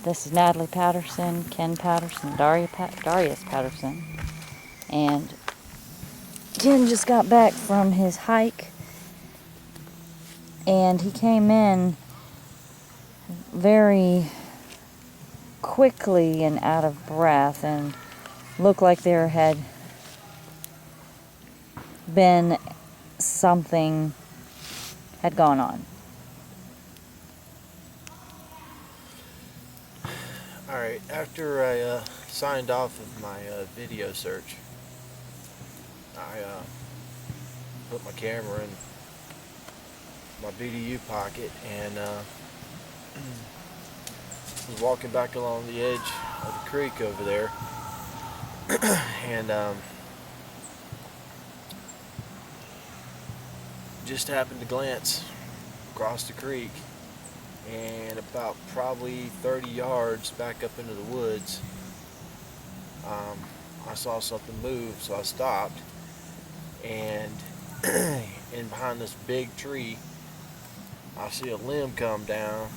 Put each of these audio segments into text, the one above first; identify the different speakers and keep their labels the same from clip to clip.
Speaker 1: This is Natalie Patterson, Ken Patterson, Darius Patterson. And Ken just got back from his hike, and he came in very quickly and out of breath, and looked like there had been something had gone on.
Speaker 2: Alright, after I signed off of my video search, I put my camera in my BDU pocket and was walking back along the edge of the creek over there and just happened to glance across the creek, and about probably 30 yards back up into the woods, I saw something move, so I stopped, and in behind this big tree I see a limb come down,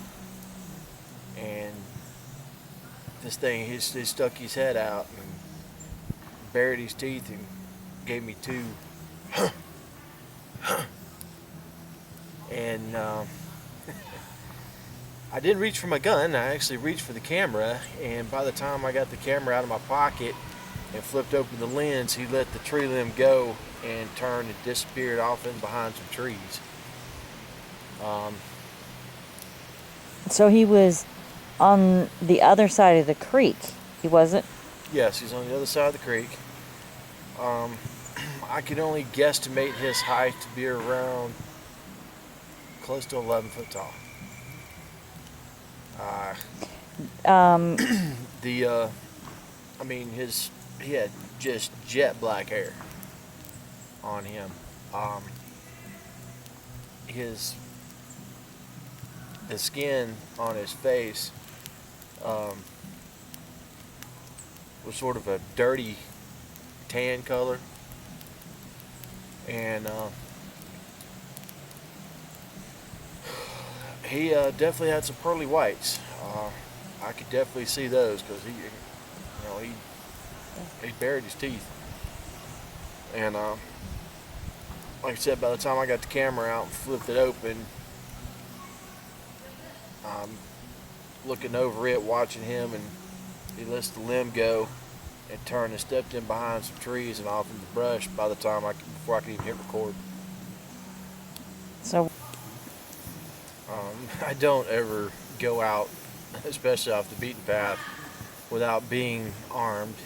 Speaker 2: and this thing, he stuck his head out and bared his teeth and gave me two and I didn't reach for my gun. I actually reached for the camera, and by the time I got the camera out of my pocket and flipped open the lens, he let the tree limb go and turned and disappeared off in behind some trees.
Speaker 1: So he was on the other side of the creek. He wasn't?
Speaker 2: Yes, he's on the other side of the creek. I could only guesstimate his height to be around close to 11 foot tall. I mean, he had just jet black hair on him. The skin on his face was sort of a dirty tan color, and he definitely had some pearly whites. I could definitely see those because he bared his teeth, and like I said, by the time I got the camera out and flipped it open, I'm looking over it, watching him, and he lets the limb go and turned and stepped in behind some trees and off in the brush by the time before I could even hit record.
Speaker 1: So
Speaker 2: I don't ever go out, especially off the beaten path, without being armed.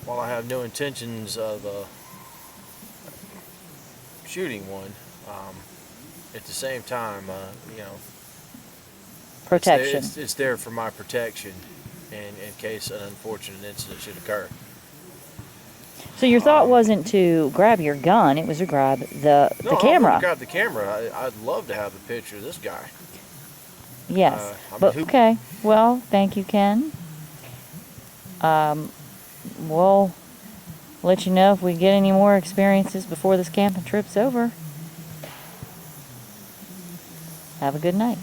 Speaker 2: While I have no intentions of shooting one, at the same time,
Speaker 1: protection.
Speaker 2: It's there for my protection, and in case an unfortunate incident should occur.
Speaker 1: So your thought wasn't to grab your gun; it was to grab the camera.
Speaker 2: No, grab the camera. I'd love to have a picture of this guy.
Speaker 1: Yes, okay. Well, thank you, Ken. We'll let you know if we get any more experiences before this camping trip's over. Have a good night.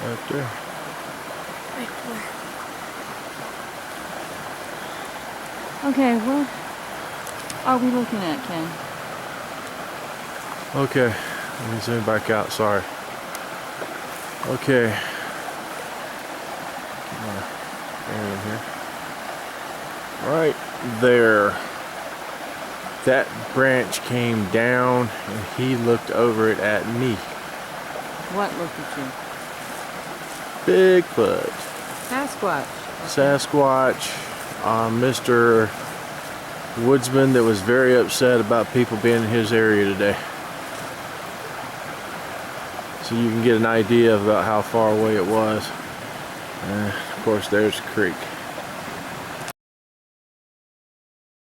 Speaker 2: Right there.
Speaker 3: Right there.
Speaker 1: Okay, what are we looking at, Ken?
Speaker 2: Okay, let me zoom back out, sorry. Okay. In here. Right there. That branch came down and he looked over it at me.
Speaker 1: What looked at you?
Speaker 2: Bigfoot.
Speaker 1: Sasquatch.
Speaker 2: Sasquatch. Mr. Woodsman that was very upset about people being in his area today. So you can get an idea about how far away it was. Of course, there's the creek.